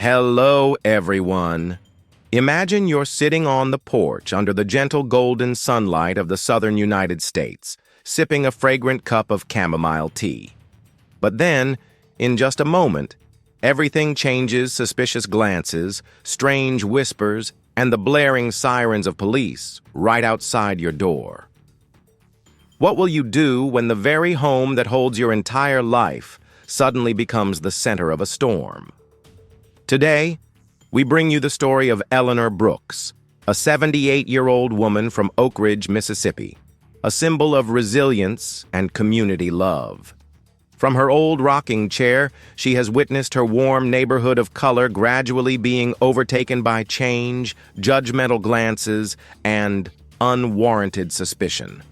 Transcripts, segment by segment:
Hello, everyone. Imagine you're sitting on the porch under the gentle golden sunlight of the southern United States, sipping a fragrant cup of chamomile tea. But then, in just a moment, everything changes. Suspicious glances, strange whispers, and the blaring sirens of police right outside your door. What will you do when the very home that holds your entire life suddenly becomes the center of a storm? Today, we bring you the story of Eleanor Brooks, a 78-year-old woman from Oak Ridge, Mississippi, a symbol of resilience and community love. From her old rocking chair, she has witnessed her warm neighborhood of color gradually being overtaken by change, judgmental glances, and unwarranted suspicion.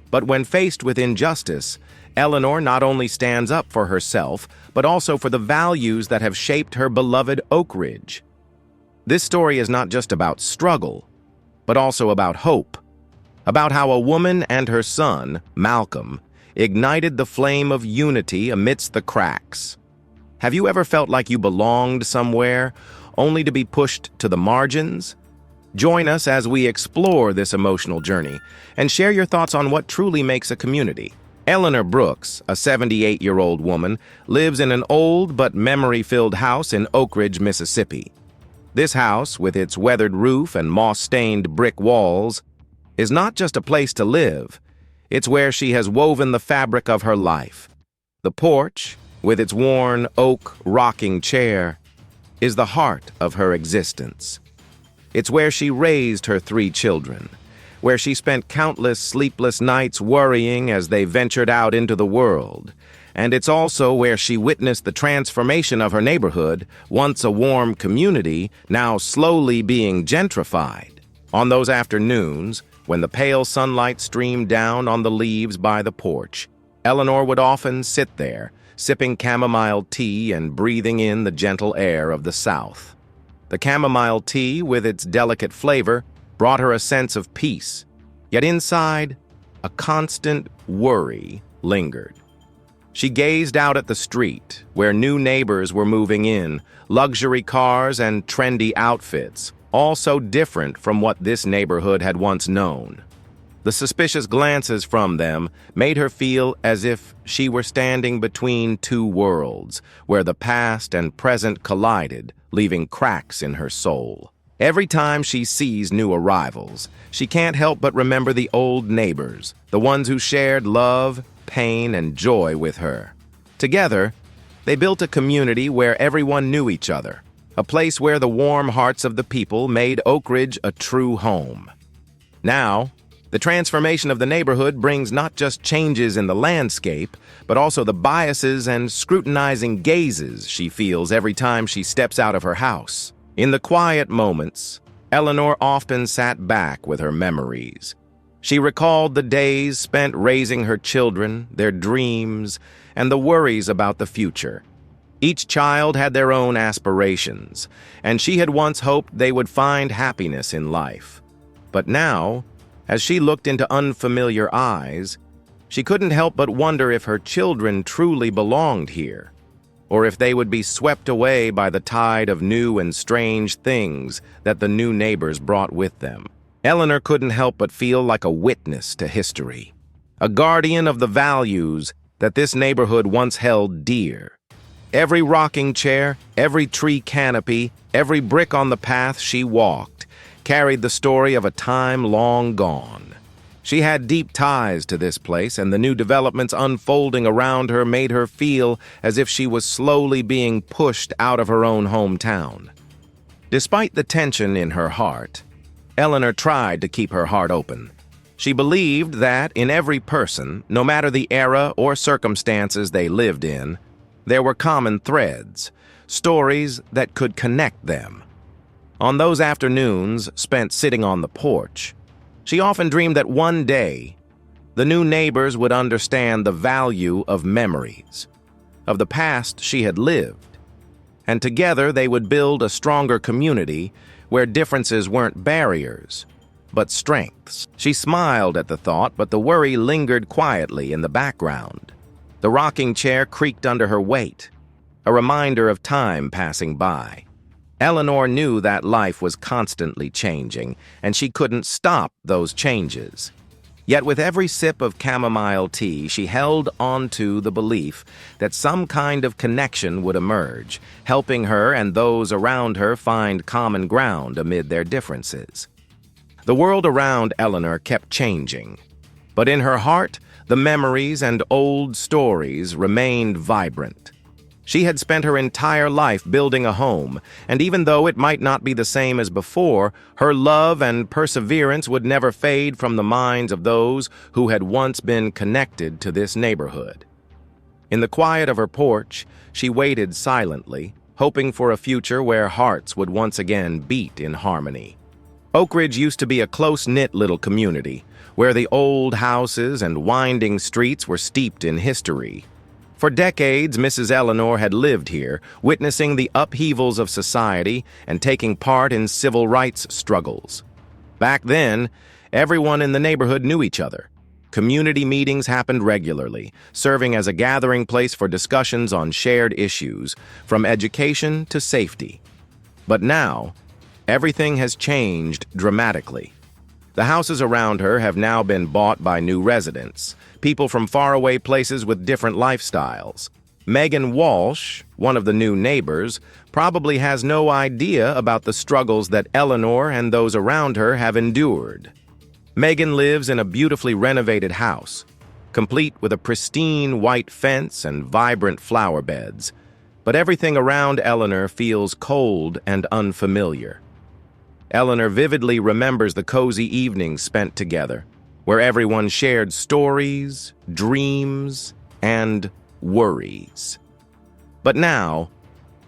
But when faced with injustice, Eleanor not only stands up for herself, but also for the values that have shaped her beloved Oak Ridge. This story is not just about struggle, but also about hope, about how a woman and her son, Malcolm, ignited the flame of unity amidst the cracks. Have you ever felt like you belonged somewhere, only to be pushed to the margins? Join us as we explore this emotional journey and share your thoughts on what truly makes a community. Eleanor Brooks, a 78-year-old woman, lives in an old but memory-filled house in Oak Ridge, Mississippi. This house, with its weathered roof and moss-stained brick walls, is not just a place to live. It's where she has woven the fabric of her life. The porch, with its worn oak rocking chair, is the heart of her existence. It's where she raised her 3 children, where she spent countless sleepless nights worrying as they ventured out into the world. And it's also where she witnessed the transformation of her neighborhood, once a warm community, now slowly being gentrified. On those afternoons, when the pale sunlight streamed down on the leaves by the porch, Eleanor would often sit there, sipping chamomile tea and breathing in the gentle air of the South. The chamomile tea, with its delicate flavor, brought her a sense of peace, yet inside, a constant worry lingered. She gazed out at the street, where new neighbors were moving in, luxury cars and trendy outfits, all so different from what this neighborhood had once known. The suspicious glances from them made her feel as if she were standing between 2 worlds, where the past and present collided, leaving cracks in her soul. Every time she sees new arrivals, she can't help but remember the old neighbors, the ones who shared love, pain, and joy with her. Together, they built a community where everyone knew each other, a place where the warm hearts of the people made Oak Ridge a true home. Now, the transformation of the neighborhood brings not just changes in the landscape, but also the biases and scrutinizing gazes she feels every time she steps out of her house. In the quiet moments, Eleanor often sat back with her memories. She recalled the days spent raising her children, their dreams, and the worries about the future. Each child had their own aspirations, and she had once hoped they would find happiness in life. But now, as she looked into unfamiliar eyes, she couldn't help but wonder if her children truly belonged here, or if they would be swept away by the tide of new and strange things that the new neighbors brought with them. Eleanor couldn't help but feel like a witness to history, a guardian of the values that this neighborhood once held dear. Every rocking chair, every tree canopy, every brick on the path she walked carried the story of a time long gone. She had deep ties to this place, and the new developments unfolding around her made her feel as if she was slowly being pushed out of her own hometown. Despite the tension in her heart, Eleanor tried to keep her heart open. She believed that in every person, no matter the era or circumstances they lived in, there were common threads, stories that could connect them. On those afternoons spent sitting on the porch, she often dreamed that one day, the new neighbors would understand the value of memories, of the past she had lived, and together they would build a stronger community where differences weren't barriers, but strengths. She smiled at the thought, but the worry lingered quietly in the background. The rocking chair creaked under her weight, a reminder of time passing by. Eleanor knew that life was constantly changing, and she couldn't stop those changes. Yet with every sip of chamomile tea, she held onto the belief that some kind of connection would emerge, helping her and those around her find common ground amid their differences. The world around Eleanor kept changing, but in her heart, the memories and old stories remained vibrant. She had spent her entire life building a home, and even though it might not be the same as before, her love and perseverance would never fade from the minds of those who had once been connected to this neighborhood. In the quiet of her porch, she waited silently, hoping for a future where hearts would once again beat in harmony. Oak Ridge used to be a close-knit little community, where the old houses and winding streets were steeped in history. For decades, Mrs. Eleanor had lived here, witnessing the upheavals of society and taking part in civil rights struggles. Back then, everyone in the neighborhood knew each other. Community meetings happened regularly, serving as a gathering place for discussions on shared issues, from education to safety. But now, everything has changed dramatically. The houses around her have now been bought by new residents, people from faraway places with different lifestyles. Megan Walsh, one of the new neighbors, probably has no idea about the struggles that Eleanor and those around her have endured. Megan lives in a beautifully renovated house, complete with a pristine white fence and vibrant flower beds. But everything around Eleanor feels cold and unfamiliar. Eleanor vividly remembers the cozy evenings spent together, where everyone shared stories, dreams, and worries. But now,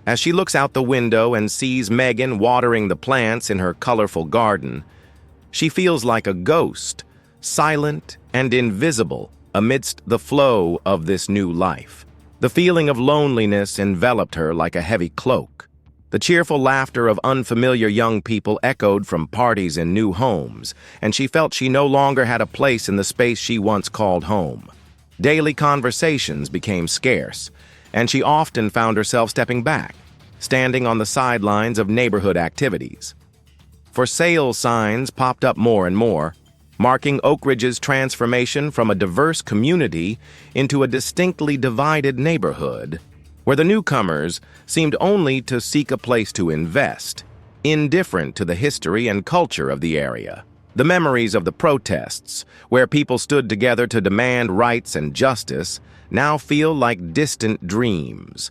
as she looks out the window and sees Megan watering the plants in her colorful garden, she feels like a ghost, silent and invisible amidst the flow of this new life. The feeling of loneliness enveloped her like a heavy cloak. The cheerful laughter of unfamiliar young people echoed from parties in new homes, and she felt she no longer had a place in the space she once called home. Daily conversations became scarce, and she often found herself stepping back, standing on the sidelines of neighborhood activities. For sale signs popped up more and more, marking Oak Ridge's transformation from a diverse community into a distinctly divided neighborhood, where the newcomers seemed only to seek a place to invest, indifferent to the history and culture of the area. The memories of the protests, where people stood together to demand rights and justice, now feel like distant dreams.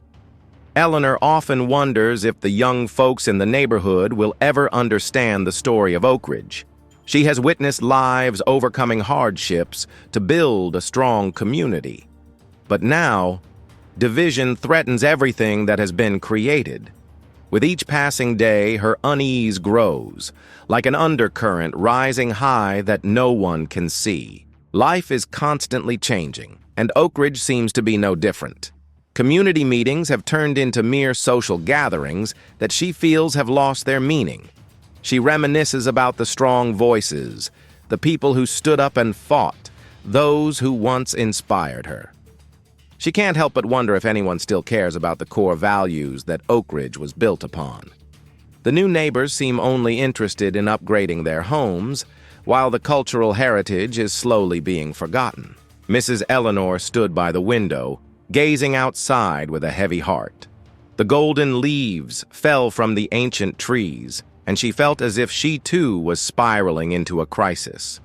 Eleanor often wonders if the young folks in the neighborhood will ever understand the story of Oak Ridge. She has witnessed lives overcoming hardships to build a strong community. But now, division threatens everything that has been created. With each passing day, her unease grows, like an undercurrent rising high that no one can see. Life is constantly changing, and Oak Ridge seems to be no different. Community meetings have turned into mere social gatherings that she feels have lost their meaning. She reminisces about the strong voices, the people who stood up and fought, those who once inspired her. She can't help but wonder if anyone still cares about the core values that Oak Ridge was built upon. The new neighbors seem only interested in upgrading their homes, while the cultural heritage is slowly being forgotten. Mrs. Eleanor stood by the window, gazing outside with a heavy heart. The golden leaves fell from the ancient trees, and she felt as if she too was spiraling into a crisis.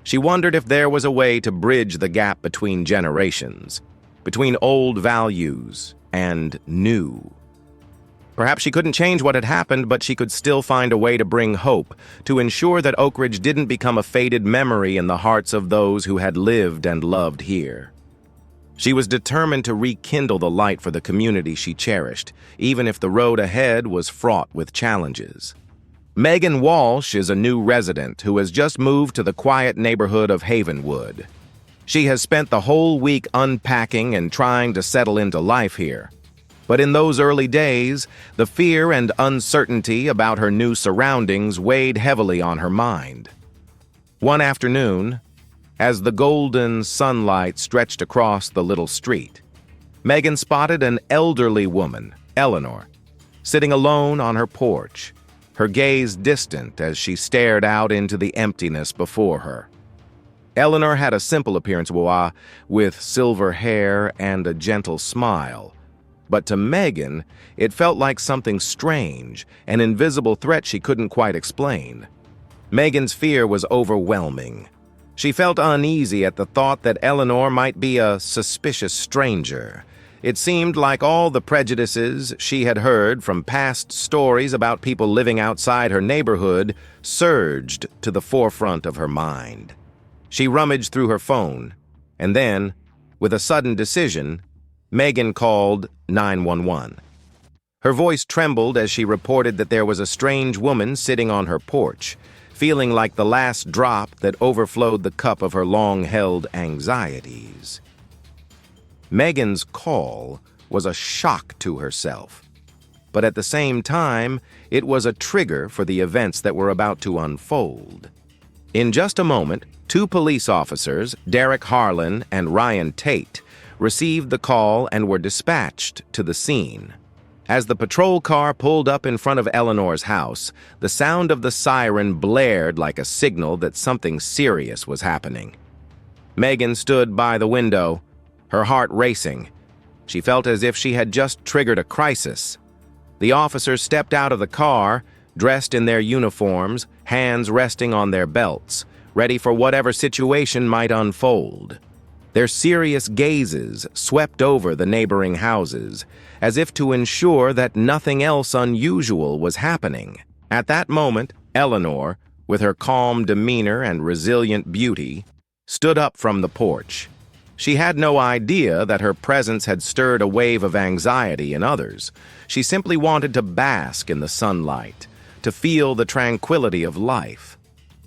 She wondered if there was a way to bridge the gap between generations, between old values and new. Perhaps she couldn't change what had happened, but she could still find a way to bring hope, to ensure that Oak Ridge didn't become a faded memory in the hearts of those who had lived and loved here. She was determined to rekindle the light for the community she cherished, even if the road ahead was fraught with challenges. Megan Walsh is a new resident who has just moved to the quiet neighborhood of Havenwood. She has spent the whole week unpacking and trying to settle into life here. But in those early days, the fear and uncertainty about her new surroundings weighed heavily on her mind. One afternoon, as the golden sunlight stretched across the little street, Megan spotted an elderly woman, Eleanor, sitting alone on her porch, her gaze distant as she stared out into the emptiness before her. Eleanor had a simple appearance, with silver hair and a gentle smile. But to Megan, it felt like something strange, an invisible threat she couldn't quite explain. Megan's fear was overwhelming. She felt uneasy at the thought that Eleanor might be a suspicious stranger. It seemed like all the prejudices she had heard from past stories about people living outside her neighborhood surged to the forefront of her mind. She rummaged through her phone, and then, with a sudden decision, Megan called 911. Her voice trembled as she reported that there was a strange woman sitting on her porch, feeling like the last drop that overflowed the cup of her long-held anxieties. Megan's call was a shock to herself, but at the same time, it was a trigger for the events that were about to unfold. In just a moment, two police officers, Derek Harlan and Ryan Tate, received the call and were dispatched to the scene. As the patrol car pulled up in front of Eleanor's house, the sound of the siren blared like a signal that something serious was happening. Megan stood by the window, her heart racing. She felt as if she had just triggered a crisis. The officers stepped out of the car, dressed in their uniforms, hands resting on their belts, ready for whatever situation might unfold. Their serious gazes swept over the neighboring houses, as if to ensure that nothing else unusual was happening. At that moment, Eleanor, with her calm demeanor and resilient beauty, stood up from the porch. She had no idea that her presence had stirred a wave of anxiety in others. She simply wanted to bask in the sunlight, to feel the tranquility of life.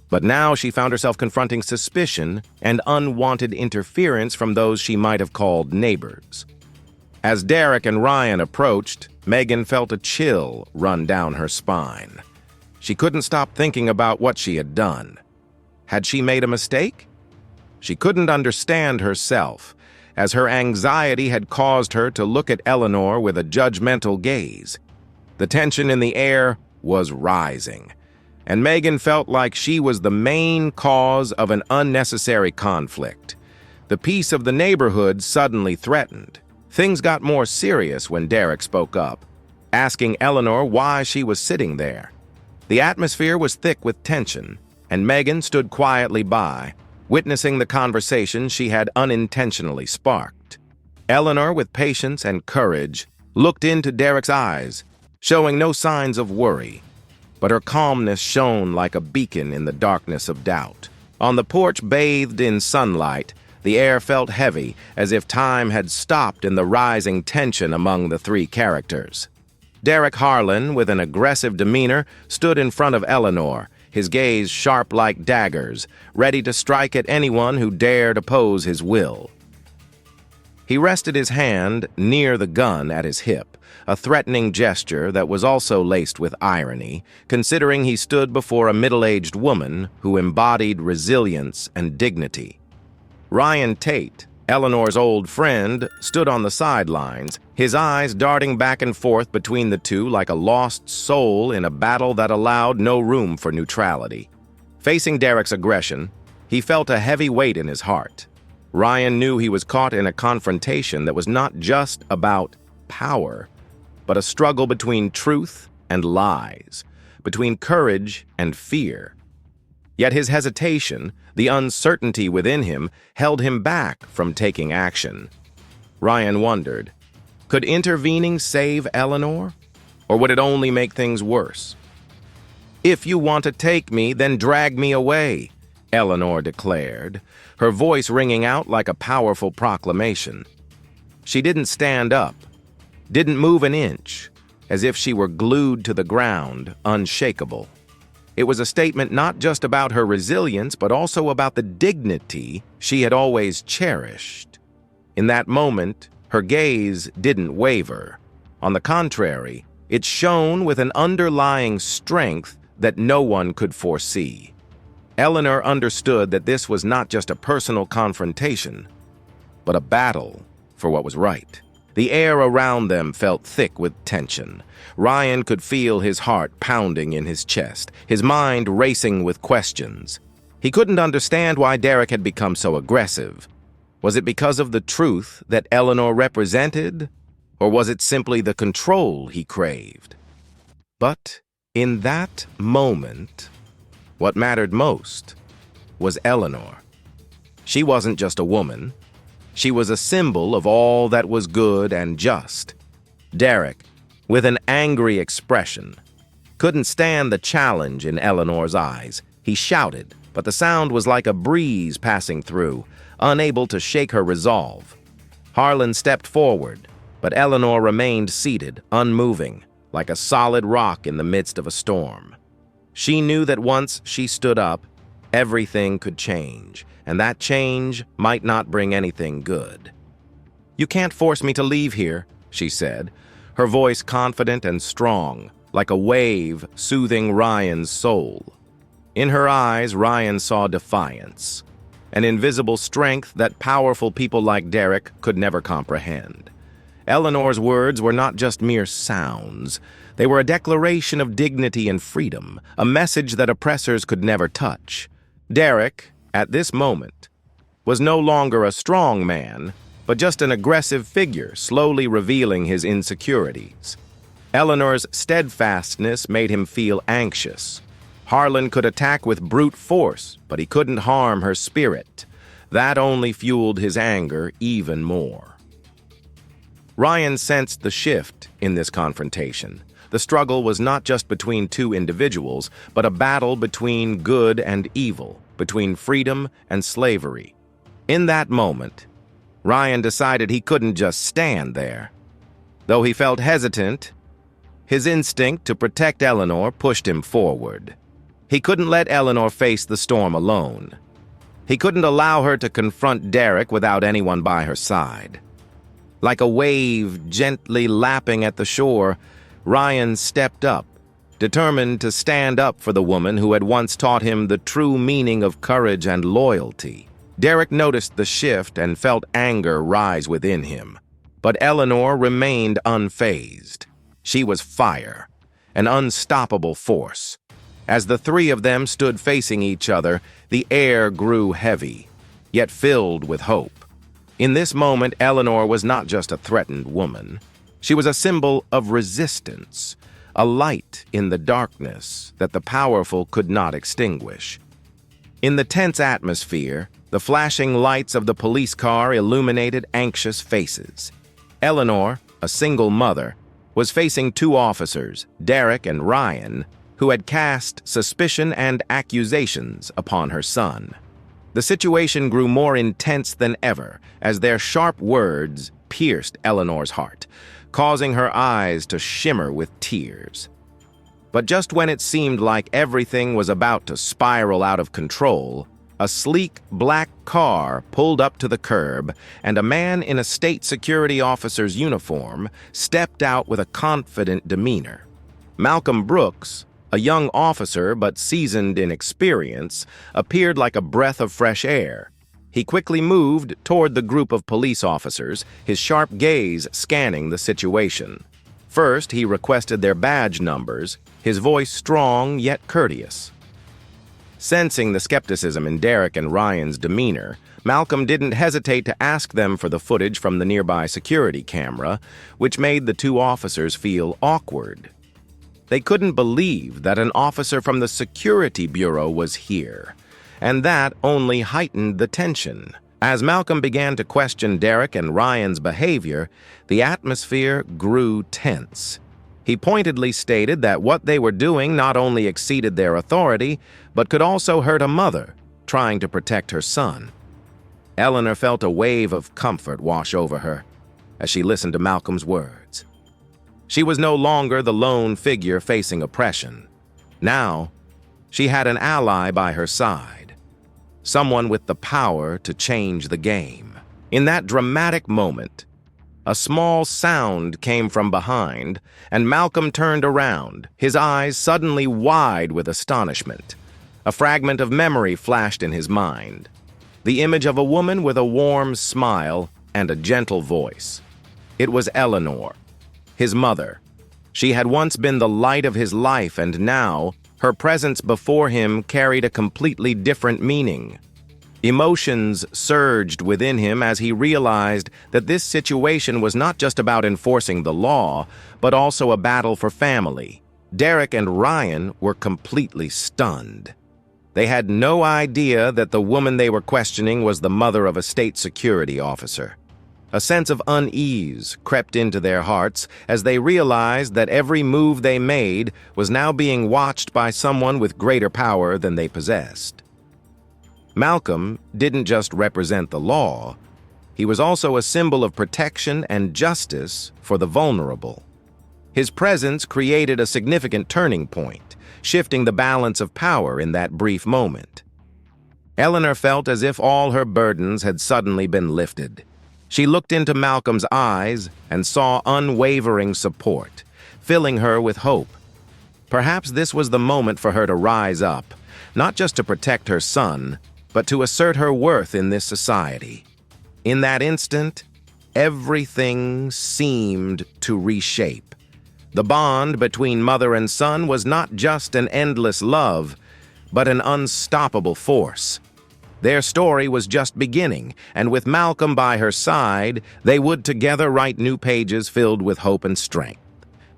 But now she found herself confronting suspicion and unwanted interference from those she might have called neighbors. As Derek and Ryan approached, Megan felt a chill run down her spine. She couldn't stop thinking about what she had done. Had she made a mistake? She couldn't understand herself, as her anxiety had caused her to look at Eleanor with a judgmental gaze. The tension in the air was rising, and Megan felt like she was the main cause of an unnecessary conflict. The peace of the neighborhood suddenly threatened. Things got more serious when Derek spoke up, asking Eleanor why she was sitting there. The atmosphere was thick with tension, and Megan stood quietly by, witnessing the conversation she had unintentionally sparked. Eleanor, with patience and courage, looked into Derek's eyes, showing no signs of worry, but her calmness shone like a beacon in the darkness of doubt. On the porch, bathed in sunlight, the air felt heavy, as if time had stopped in the rising tension among the three characters. Derek Harlan, with an aggressive demeanor, stood in front of Eleanor, his gaze sharp like daggers, ready to strike at anyone who dared oppose his will. He rested his hand near the gun at his hip, a threatening gesture that was also laced with irony, considering he stood before a middle-aged woman who embodied resilience and dignity. Ryan Tate, Eleanor's old friend, stood on the sidelines, his eyes darting back and forth between the two like a lost soul in a battle that allowed no room for neutrality. Facing Derek's aggression, he felt a heavy weight in his heart. Ryan knew he was caught in a confrontation that was not just about power, but a struggle between truth and lies, between courage and fear. Yet his hesitation, the uncertainty within him, held him back from taking action. Ryan wondered, could intervening save Eleanor, or would it only make things worse? "If you want to take me, then drag me away," Eleanor declared, her voice ringing out like a powerful proclamation. She didn't stand up, didn't move an inch, as if she were glued to the ground, unshakable. It was a statement not just about her resilience, but also about the dignity she had always cherished. In that moment, her gaze didn't waver. On the contrary, it shone with an underlying strength that no one could foresee. Eleanor understood that this was not just a personal confrontation, but a battle for what was right. The air around them felt thick with tension. Ryan could feel his heart pounding in his chest, his mind racing with questions. He couldn't understand why Derek had become so aggressive. Was it because of the truth that Eleanor represented, or was it simply the control he craved? But in that moment, what mattered most was Eleanor. She wasn't just a woman. She was a symbol of all that was good and just. Derek, with an angry expression, couldn't stand the challenge in Eleanor's eyes. He shouted, but the sound was like a breeze passing through, unable to shake her resolve. Harlan stepped forward, but Eleanor remained seated, unmoving, like a solid rock in the midst of a storm. She knew that once she stood up, everything could change, and that change might not bring anything good. "You can't force me to leave here," she said, her voice confident and strong, like a wave soothing Ryan's soul. In her eyes, Ryan saw defiance, an invisible strength that powerful people like Derek could never comprehend. Eleanor's words were not just mere sounds. They were a declaration of dignity and freedom, a message that oppressors could never touch. Derek, at this moment, was no longer a strong man, but just an aggressive figure slowly revealing his insecurities. Eleanor's steadfastness made him feel anxious. Harlan could attack with brute force, but he couldn't harm her spirit. That only fueled his anger even more. Ryan sensed the shift in this confrontation. The struggle was not just between two individuals, but a battle between good and evil, between freedom and slavery. In that moment, Ryan decided he couldn't just stand there. Though he felt hesitant, his instinct to protect Eleanor pushed him forward. He couldn't let Eleanor face the storm alone. He couldn't allow her to confront Derek without anyone by her side. Like a wave gently lapping at the shore, Ryan stepped up, determined to stand up for the woman who had once taught him the true meaning of courage and loyalty. Derek noticed the shift and felt anger rise within him. But Eleanor remained unfazed. She was fire, an unstoppable force. As the three of them stood facing each other, the air grew heavy, yet filled with hope. In this moment, Eleanor was not just a threatened woman. She was a symbol of resistance, a light in the darkness that the powerful could not extinguish. In the tense atmosphere, the flashing lights of the police car illuminated anxious faces. Eleanor, a single mother, was facing two officers, Derek and Ryan, who had cast suspicion and accusations upon her son. The situation grew more intense than ever as their sharp words pierced Eleanor's heart, causing her eyes to shimmer with tears. But just when it seemed like everything was about to spiral out of control, a sleek black car pulled up to the curb, and a man in a state security officer's uniform stepped out with a confident demeanor. Malcolm Brooks, a young officer but seasoned in experience, appeared like a breath of fresh air. He quickly moved toward the group of police officers, his sharp gaze scanning the situation. First, he requested their badge numbers, his voice strong yet courteous. Sensing the skepticism in Derek and Ryan's demeanor, Malcolm didn't hesitate to ask them for the footage from the nearby security camera, which made the two officers feel awkward. They couldn't believe that an officer from the Security Bureau was here, and that only heightened the tension. As Malcolm began to question Derek and Ryan's behavior, the atmosphere grew tense. He pointedly stated that what they were doing not only exceeded their authority, but could also hurt a mother trying to protect her son. Eleanor felt a wave of comfort wash over her as she listened to Malcolm's words. She was no longer the lone figure facing oppression. Now, she had an ally by her side, someone with the power to change the game. In that dramatic moment, a small sound came from behind, and Malcolm turned around, his eyes suddenly wide with astonishment. A fragment of memory flashed in his mind, the image of a woman with a warm smile and a gentle voice. It was Eleanor, his mother. She had once been the light of his life, and now her presence before him carried a completely different meaning. Emotions surged within him as he realized that this situation was not just about enforcing the law, but also a battle for family. Derek and Ryan were completely stunned. They had no idea that the woman they were questioning was the mother of a state security officer. A sense of unease crept into their hearts as they realized that every move they made was now being watched by someone with greater power than they possessed. Malcolm didn't just represent the law, he was also a symbol of protection and justice for the vulnerable. His presence created a significant turning point, shifting the balance of power in that brief moment. Eleanor felt as if all her burdens had suddenly been lifted. She looked into Malcolm's eyes and saw unwavering support, filling her with hope. Perhaps this was the moment for her to rise up, not just to protect her son, but to assert her worth in this society. In that instant, everything seemed to reshape. The bond between mother and son was not just an endless love, but an unstoppable force. Their story was just beginning, and with Malcolm by her side, they would together write new pages filled with hope and strength.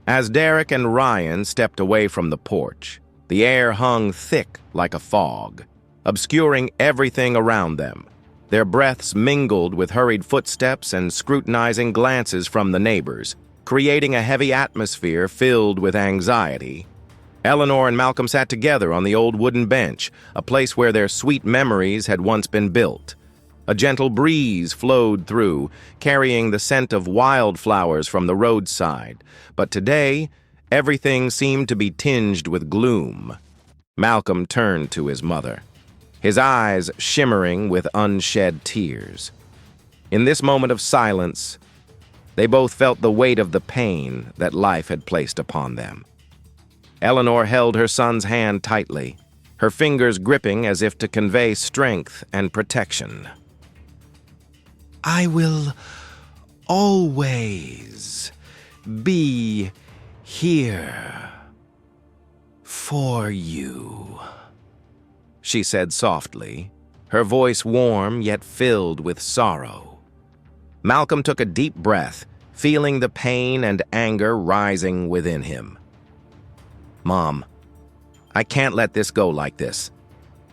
As Derek and Ryan stepped away from the porch, the air hung thick like a fog, obscuring everything around them. Their breaths mingled with hurried footsteps and scrutinizing glances from the neighbors, creating a heavy atmosphere filled with anxiety. Eleanor and Malcolm sat together on the old wooden bench, a place where their sweet memories had once been built. A gentle breeze flowed through, carrying the scent of wildflowers from the roadside, but today, everything seemed to be tinged with gloom. Malcolm turned to his mother, his eyes shimmering with unshed tears. In this moment of silence, they both felt the weight of the pain that life had placed upon them. Eleanor held her son's hand tightly, her fingers gripping as if to convey strength and protection. "I will always be here for you," she said softly, her voice warm yet filled with sorrow. Malcolm took a deep breath, feeling the pain and anger rising within him. "Mom, I can't let this go like this.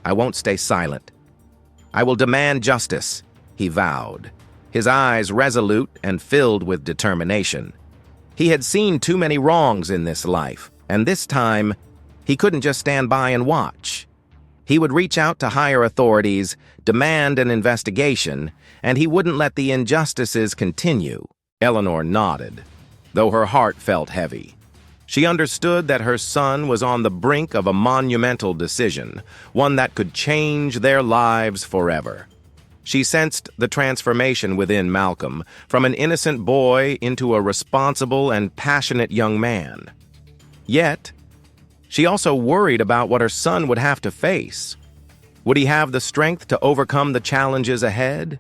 I won't stay silent. I will demand justice," he vowed, his eyes resolute and filled with determination. He had seen too many wrongs in this life, and this time, he couldn't just stand by and watch. He would reach out to higher authorities, demand an investigation, and he wouldn't let the injustices continue. Eleanor nodded, though her heart felt heavy. She understood that her son was on the brink of a monumental decision, one that could change their lives forever. She sensed the transformation within Malcolm, from an innocent boy into a responsible and passionate young man. Yet, she also worried about what her son would have to face. Would he have the strength to overcome the challenges ahead?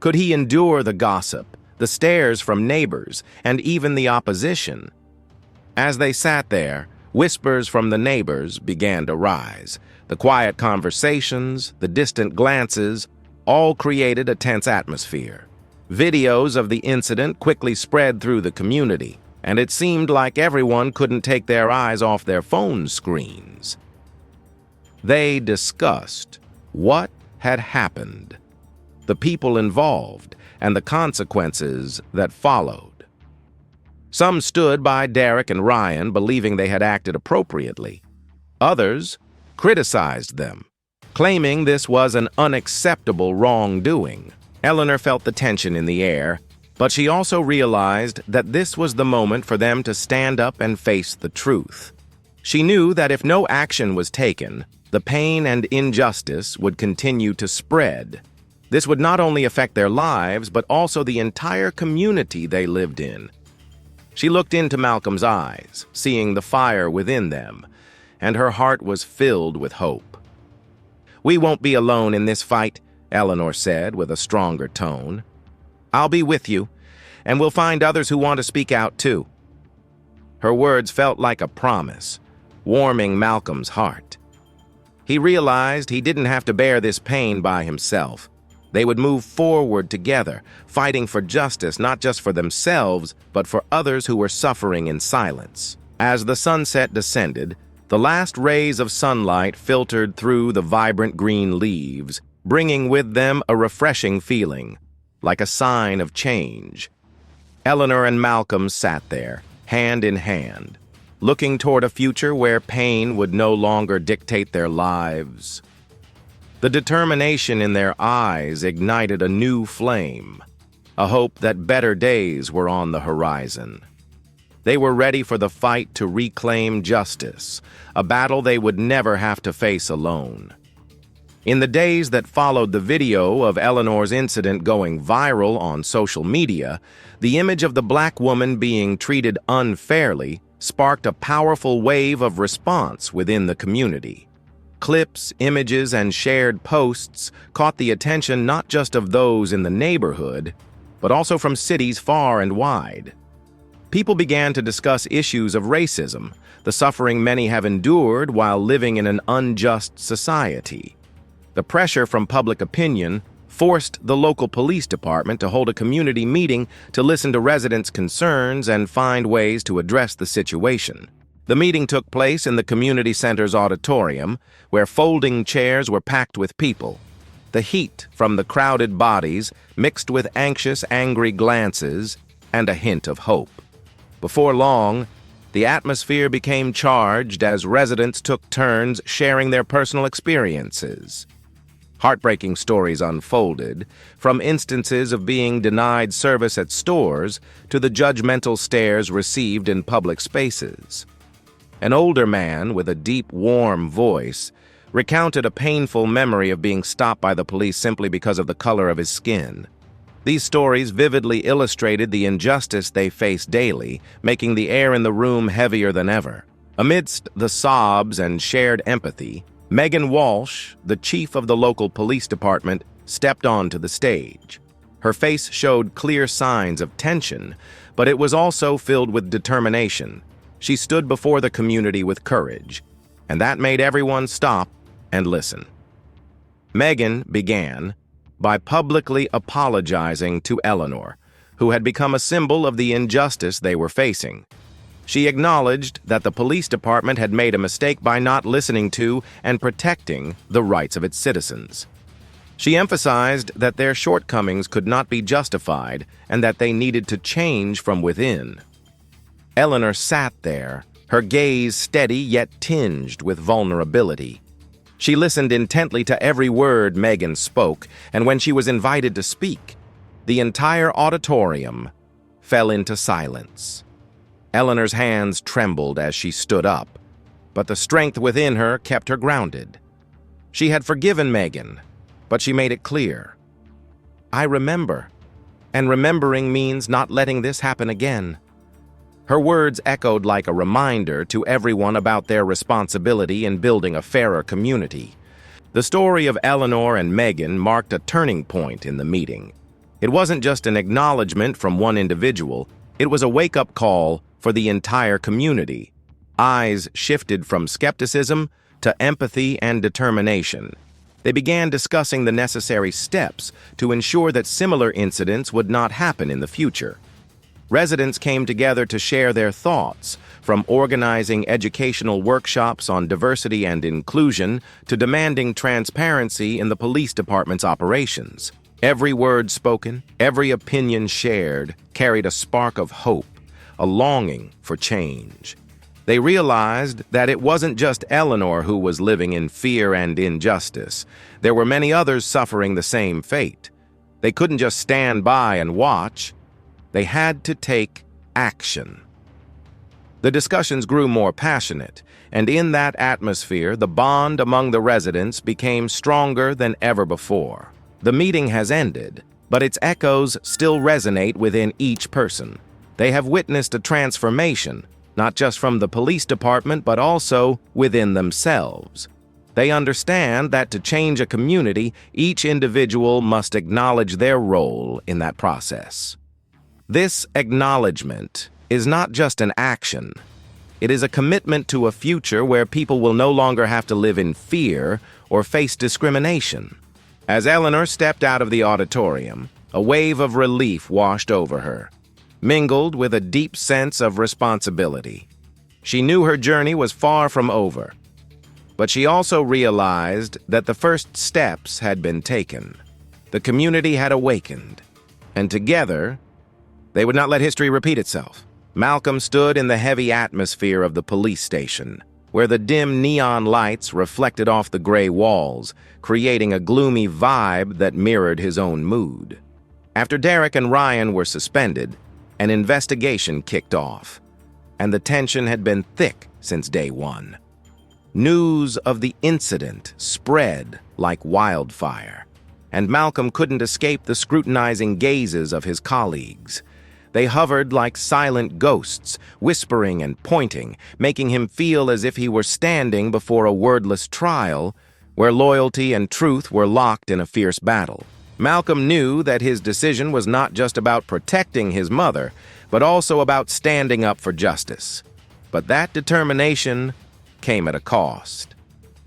Could he endure the gossip, the stares from neighbors, and even the opposition? As they sat there, whispers from the neighbors began to rise. The quiet conversations, the distant glances, all created a tense atmosphere. Videos of the incident quickly spread through the community, and it seemed like everyone couldn't take their eyes off their phone screens. They discussed what had happened, the people involved, and the consequences that followed. Some stood by Derek and Ryan, believing they had acted appropriately. Others criticized them, claiming this was an unacceptable wrongdoing. Eleanor felt the tension in the air, but she also realized that this was the moment for them to stand up and face the truth. She knew that if no action was taken, the pain and injustice would continue to spread. This would not only affect their lives, but also the entire community they lived in. She looked into Malcolm's eyes, seeing the fire within them, and her heart was filled with hope. "We won't be alone in this fight," Eleanor said with a stronger tone. "I'll be with you, and we'll find others who want to speak out too." Her words felt like a promise, warming Malcolm's heart. He realized he didn't have to bear this pain by himself. They would move forward together, fighting for justice not just for themselves, but for others who were suffering in silence. As the sunset descended, the last rays of sunlight filtered through the vibrant green leaves, bringing with them a refreshing feeling, like a sign of change. Eleanor and Malcolm sat there, hand in hand, looking toward a future where pain would no longer dictate their lives. The determination in their eyes ignited a new flame, a hope that better days were on the horizon. They were ready for the fight to reclaim justice, a battle they would never have to face alone. In the days that followed the video of Eleanor's incident going viral on social media, the image of the black woman being treated unfairly sparked a powerful wave of response within the community. Clips, images, and shared posts caught the attention not just of those in the neighborhood, but also from cities far and wide. People began to discuss issues of racism, the suffering many have endured while living in an unjust society. The pressure from public opinion forced the local police department to hold a community meeting to listen to residents' concerns and find ways to address the situation. The meeting took place in the community center's auditorium, where folding chairs were packed with people. The heat from the crowded bodies mixed with anxious, angry glances and a hint of hope. Before long, the atmosphere became charged as residents took turns sharing their personal experiences. Heartbreaking stories unfolded, from instances of being denied service at stores to the judgmental stares received in public spaces. An older man with a deep, warm voice recounted a painful memory of being stopped by the police simply because of the color of his skin. These stories vividly illustrated the injustice they face daily, making the air in the room heavier than ever. Amidst the sobs and shared empathy, Megan Walsh, the chief of the local police department, stepped onto the stage. Her face showed clear signs of tension, but it was also filled with determination. She stood before the community with courage, and that made everyone stop and listen. Megan began by publicly apologizing to Eleanor, who had become a symbol of the injustice they were facing. She acknowledged that the police department had made a mistake by not listening to and protecting the rights of its citizens. She emphasized that their shortcomings could not be justified and that they needed to change from within. Eleanor sat there, her gaze steady yet tinged with vulnerability. She listened intently to every word Megan spoke, and when she was invited to speak, the entire auditorium fell into silence. Eleanor's hands trembled as she stood up, but the strength within her kept her grounded. She had forgiven Megan, but she made it clear. "I remember, and remembering means not letting this happen again." Her words echoed like a reminder to everyone about their responsibility in building a fairer community. The story of Eleanor and Megan marked a turning point in the meeting. It wasn't just an acknowledgement from one individual, it was a wake-up call for the entire community. Eyes shifted from skepticism to empathy and determination. They began discussing the necessary steps to ensure that similar incidents would not happen in the future. Residents came together to share their thoughts, from organizing educational workshops on diversity and inclusion to demanding transparency in the police department's operations. Every word spoken, every opinion shared, carried a spark of hope, a longing for change. They realized that it wasn't just Eleanor who was living in fear and injustice. There were many others suffering the same fate. They couldn't just stand by and watch. They had to take action. The discussions grew more passionate, and in that atmosphere, the bond among the residents became stronger than ever before. The meeting has ended, but its echoes still resonate within each person. They have witnessed a transformation, not just from the police department, but also within themselves. They understand that to change a community, each individual must acknowledge their role in that process. This acknowledgement is not just an action. It is a commitment to a future where people will no longer have to live in fear or face discrimination. As Eleanor stepped out of the auditorium, a wave of relief washed over her, mingled with a deep sense of responsibility. She knew her journey was far from over, but she also realized that the first steps had been taken. The community had awakened, and together, they would not let history repeat itself. Malcolm stood in the heavy atmosphere of the police station, where the dim neon lights reflected off the gray walls, creating a gloomy vibe that mirrored his own mood. After Derek and Ryan were suspended, an investigation kicked off, and the tension had been thick since day one. News of the incident spread like wildfire, and Malcolm couldn't escape the scrutinizing gazes of his colleagues. They hovered like silent ghosts, whispering and pointing, making him feel as if he were standing before a wordless trial where loyalty and truth were locked in a fierce battle. Malcolm knew that his decision was not just about protecting his mother, but also about standing up for justice. But that determination came at a cost.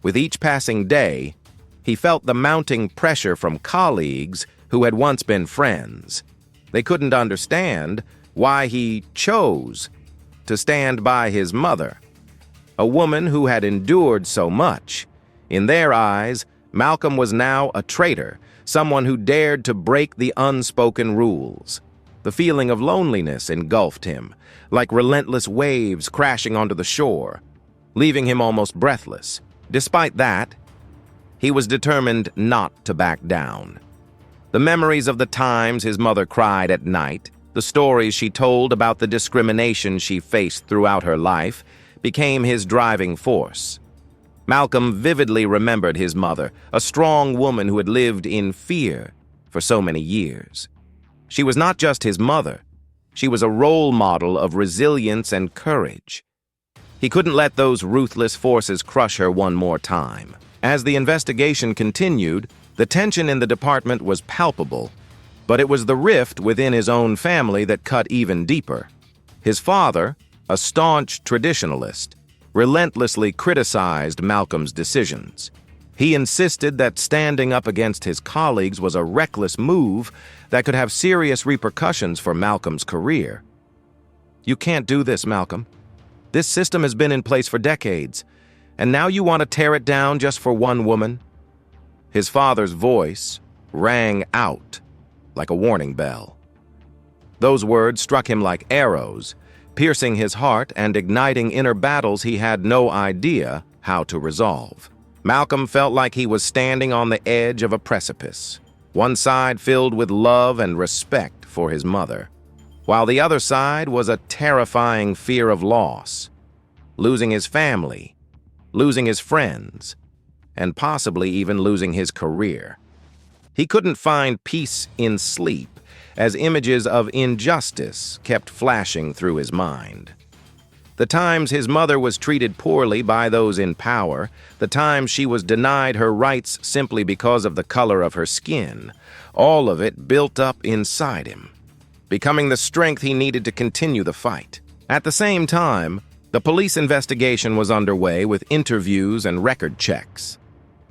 With each passing day, he felt the mounting pressure from colleagues who had once been friends. They couldn't understand why he chose to stand by his mother, a woman who had endured so much. In their eyes, Malcolm was now a traitor, someone who dared to break the unspoken rules. The feeling of loneliness engulfed him, like relentless waves crashing onto the shore, leaving him almost breathless. Despite that, he was determined not to back down. The memories of the times his mother cried at night, the stories she told about the discrimination she faced throughout her life, became his driving force. Malcolm vividly remembered his mother, a strong woman who had lived in fear for so many years. She was not just his mother. She was a role model of resilience and courage. He couldn't let those ruthless forces crush her one more time. As the investigation continued, the tension in the department was palpable, but it was the rift within his own family that cut even deeper. His father, a staunch traditionalist, relentlessly criticized Malcolm's decisions. He insisted that standing up against his colleagues was a reckless move that could have serious repercussions for Malcolm's career. "You can't do this, Malcolm. This system has been in place for decades, and now you want to tear it down just for one woman?" His father's voice rang out like a warning bell. Those words struck him like arrows, piercing his heart and igniting inner battles he had no idea how to resolve. Malcolm felt like he was standing on the edge of a precipice, one side filled with love and respect for his mother, while the other side was a terrifying fear of loss, losing his family, losing his friends, and possibly even losing his career. He couldn't find peace in sleep as images of injustice kept flashing through his mind. The times his mother was treated poorly by those in power, the times she was denied her rights simply because of the color of her skin, all of it built up inside him, becoming the strength he needed to continue the fight. At the same time, the police investigation was underway with interviews and record checks.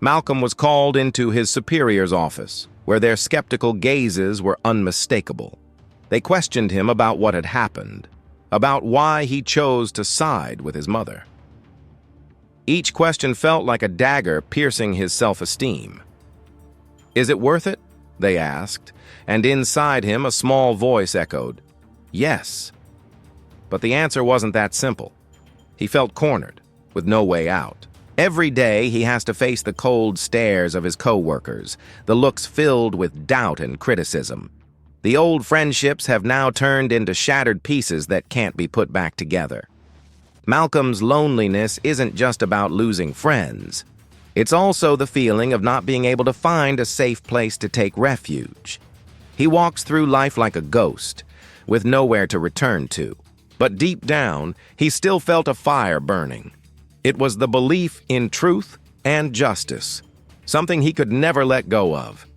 Malcolm was called into his superior's office, where their skeptical gazes were unmistakable. They questioned him about what had happened, about why he chose to side with his mother. Each question felt like a dagger piercing his self-esteem. "Is it worth it?" they asked, and inside him a small voice echoed, "Yes." But the answer wasn't that simple. He felt cornered, with no way out. Every day he has to face the cold stares of his co-workers, the looks filled with doubt and criticism. The old friendships have now turned into shattered pieces that can't be put back together. Malcolm's loneliness isn't just about losing friends. It's also the feeling of not being able to find a safe place to take refuge. He walks through life like a ghost, with nowhere to return to. But deep down, he still felt a fire burning. It was the belief in truth and justice, something he could never let go of.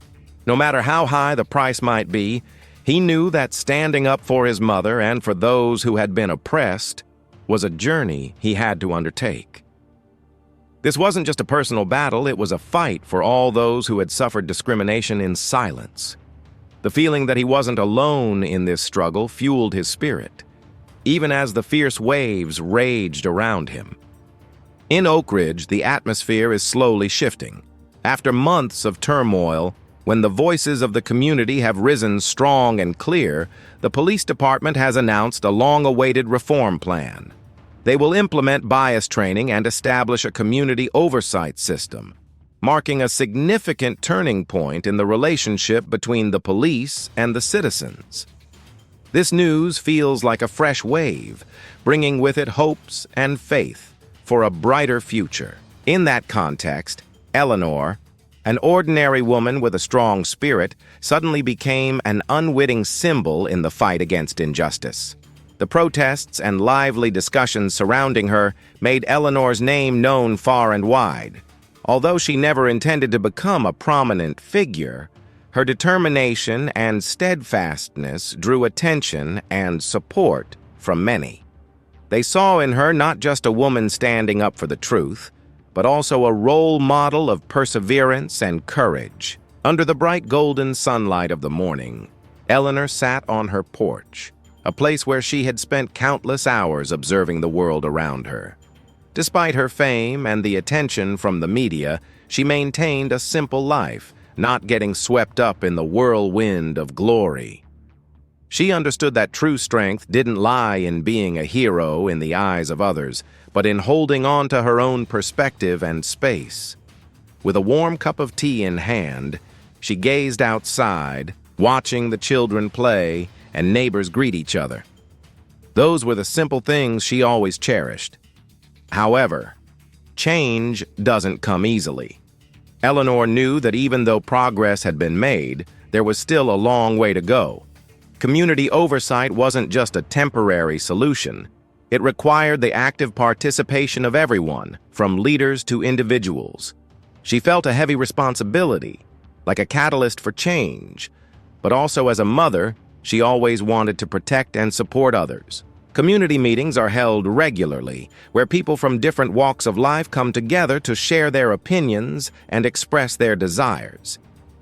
No matter how high the price might be, He knew that standing up for his mother and for those who had been oppressed was a journey he had to undertake. This wasn't just a personal battle, it was a fight for all those who had suffered discrimination in silence. The feeling that he wasn't alone in this struggle fueled his spirit, even as the fierce waves raged around him. In Oak Ridge, the atmosphere is slowly shifting. After months of turmoil, when the voices of the community have risen strong and clear, the police department has announced a long-awaited reform plan. They will implement bias training and establish a community oversight system, marking a significant turning point in the relationship between the police and the citizens. This news feels like a fresh wave, bringing with it hopes and faith for a brighter future. In that context, Eleanor, an ordinary woman with a strong spirit, suddenly became an unwitting symbol in the fight against injustice. The protests and lively discussions surrounding her made Eleanor's name known far and wide. Although she never intended to become a prominent figure, her determination and steadfastness drew attention and support from many. They saw in her not just a woman standing up for the truth, but also a role model of perseverance and courage. Under the bright golden sunlight of the morning, Eleanor sat on her porch, a place where she had spent countless hours observing the world around her. Despite her fame and the attention from the media, she maintained a simple life, not getting swept up in the whirlwind of glory. She understood that true strength didn't lie in being a hero in the eyes of others, but in holding on to her own perspective and space. With a warm cup of tea in hand, she gazed outside, watching the children play and neighbors greet each other. Those were the simple things she always cherished. However, change doesn't come easily. Eleanor knew that even though progress had been made, there was still a long way to go. Community oversight wasn't just a temporary solution. It required the active participation of everyone, from leaders to individuals. She felt a heavy responsibility, like a catalyst for change, but also as a mother, she always wanted to protect and support others. Community meetings are held regularly, where people from different walks of life come together to share their opinions and express their desires.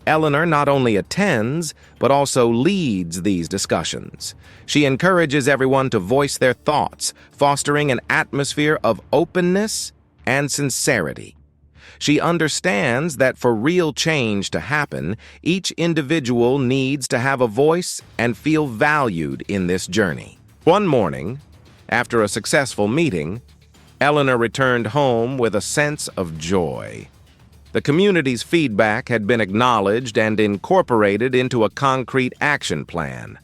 Eleanor not only attends, but also leads these discussions. She encourages everyone to voice their thoughts, fostering an atmosphere of openness and sincerity. She understands that for real change to happen, each individual needs to have a voice and feel valued in this journey. One morning, after a successful meeting, Eleanor returned home with a sense of joy. The community's feedback had been acknowledged and incorporated into a concrete action plan.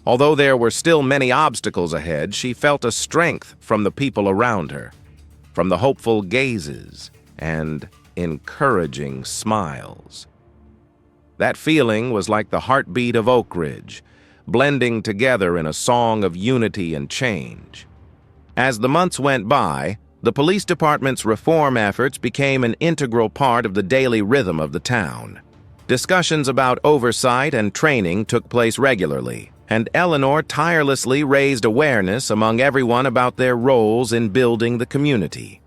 Although there were still many obstacles ahead, she felt a strength from the people around her, from the hopeful gazes and encouraging smiles. That feeling was like the heartbeat of Oak Ridge, blending together in a song of unity and change. As the months went by, the police department's reform efforts became an integral part of the daily rhythm of the town. Discussions about oversight and training took place regularly, and Eleanor tirelessly raised awareness among everyone about their roles in building the community.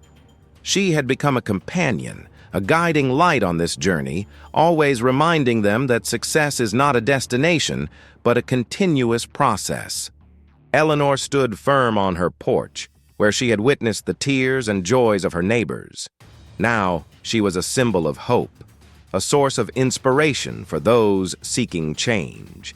She had become a companion, a guiding light on this journey, always reminding them that success is not a destination, but a continuous process. Eleanor stood firm on her porch, where she had witnessed the tears and joys of her neighbors. Now, she was a symbol of hope, a source of inspiration for those seeking change.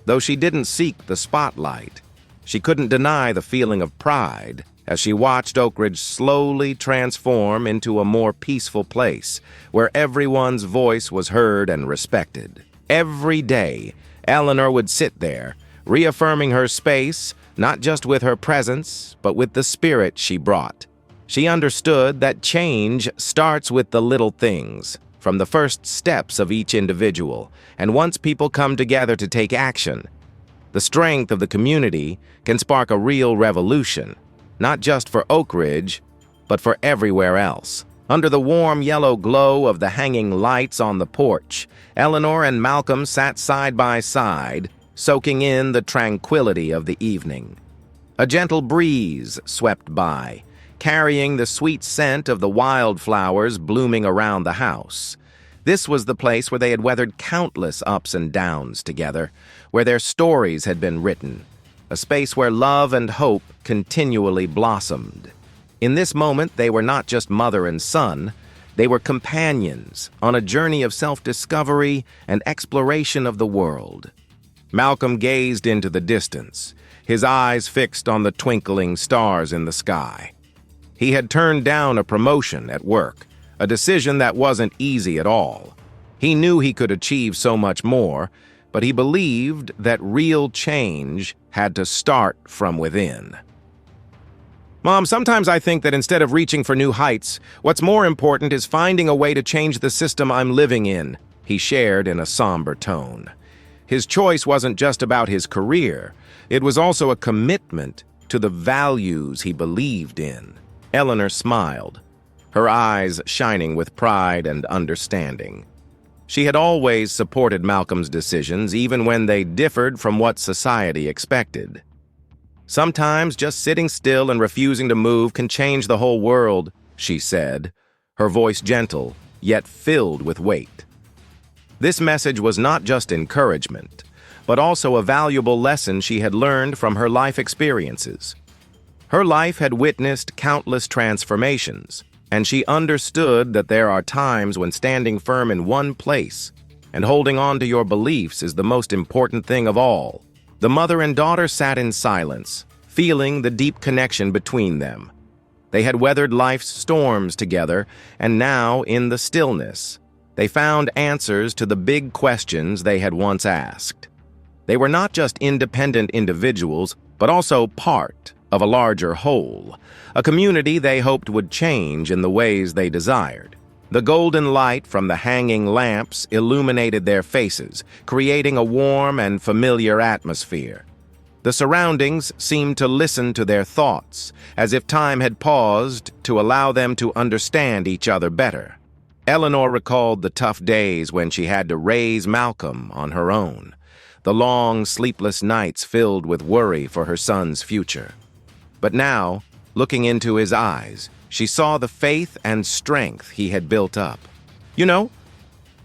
Though she didn't seek the spotlight, she couldn't deny the feeling of pride as she watched Oak Ridge slowly transform into a more peaceful place, where everyone's voice was heard and respected. Every day, Eleanor would sit there, reaffirming her space, not just with her presence, but with the spirit she brought. She understood that change starts with the little things, from the first steps of each individual, and once people come together to take action, the strength of the community can spark a real revolution, not just for Oak Ridge, but for everywhere else. Under the warm yellow glow of the hanging lights on the porch, Eleanor and Malcolm sat side by side, soaking in the tranquility of the evening. A gentle breeze swept by, carrying the sweet scent of the wildflowers blooming around the house. This was the place where they had weathered countless ups and downs together, where their stories had been written, a space where love and hope continually blossomed. In this moment, they were not just mother and son, they were companions on a journey of self-discovery and exploration of the world. Malcolm gazed into the distance, his eyes fixed on the twinkling stars in the sky. He had turned down a promotion at work, a decision that wasn't easy at all. He knew he could achieve so much more, but he believed that real change had to start from within. Mom, sometimes I think that instead of reaching for new heights, what's more important is finding a way to change the system I'm living in, he shared in a somber tone. His choice wasn't just about his career, it was also a commitment to the values he believed in. Eleanor smiled, her eyes shining with pride and understanding. She had always supported Malcolm's decisions, even when they differed from what society expected. Sometimes just sitting still and refusing to move can change the whole world, she said, her voice gentle, yet filled with weight. This message was not just encouragement, but also a valuable lesson she had learned from her life experiences. Her life had witnessed countless transformations, and she understood that there are times when standing firm in one place and holding on to your beliefs is the most important thing of all. The mother and daughter sat in silence, feeling the deep connection between them. They had weathered life's storms together, and now, in the stillness, they found answers to the big questions they had once asked. They were not just independent individuals, but also part of a larger whole, a community they hoped would change in the ways they desired. The golden light from the hanging lamps illuminated their faces, creating a warm and familiar atmosphere. The surroundings seemed to listen to their thoughts, as if time had paused to allow them to understand each other better. Eleanor recalled the tough days when she had to raise Malcolm on her own, the long, sleepless nights filled with worry for her son's future. But now, looking into his eyes, she saw the faith and strength he had built up. You know,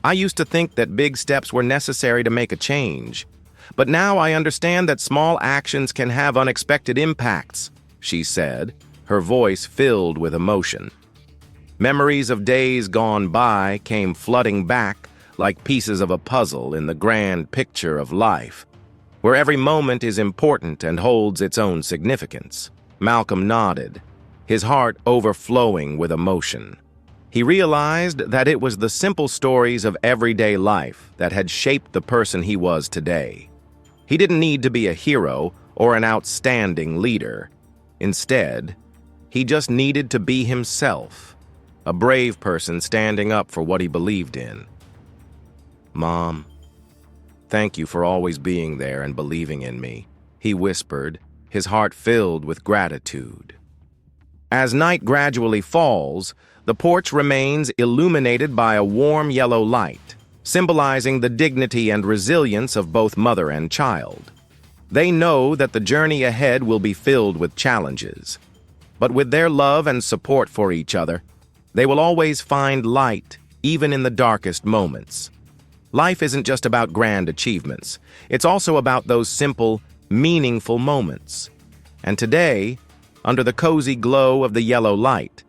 I used to think that big steps were necessary to make a change, but now I understand that small actions can have unexpected impacts, she said, her voice filled with emotion. Memories of days gone by came flooding back like pieces of a puzzle in the grand picture of life, where every moment is important and holds its own significance. Malcolm nodded, his heart overflowing with emotion. He realized that it was the simple stories of everyday life that had shaped the person he was today. He didn't need to be a hero or an outstanding leader. Instead, he just needed to be himself, a brave person standing up for what he believed in. Mom, thank you for always being there and believing in me, he whispered, his heart filled with gratitude. As night gradually falls, the porch remains illuminated by a warm yellow light, symbolizing the dignity and resilience of both mother and child. They know that the journey ahead will be filled with challenges, but with their love and support for each other, they will always find light, even in the darkest moments. Life isn't just about grand achievements. It's also about those simple, meaningful moments. And today, under the cozy glow of the yellow light,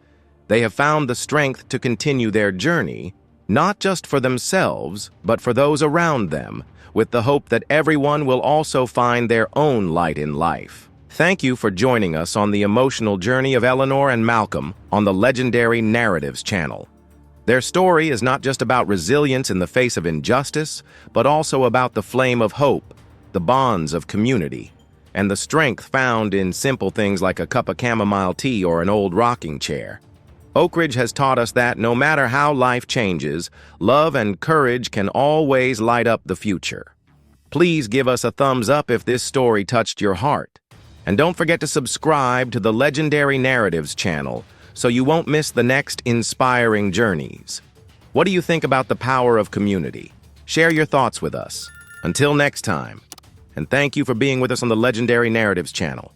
they have found the strength to continue their journey, not just for themselves, but for those around them, with the hope that everyone will also find their own light in life. Thank you for joining us on the emotional journey of Eleanor and Malcolm on the Legendary Narratives channel. Their story is not just about resilience in the face of injustice, but also about the flame of hope, the bonds of community, and the strength found in simple things like a cup of chamomile tea or an old rocking chair. Oak Ridge has taught us that no matter how life changes, love and courage can always light up the future. Please give us a thumbs up if this story touched your heart. And don't forget to subscribe to the Legendary Narratives channel so you won't miss the next inspiring journeys. What do you think about the power of community? Share your thoughts with us. Until next time. and thank you for being with us on the Legendary Narratives channel.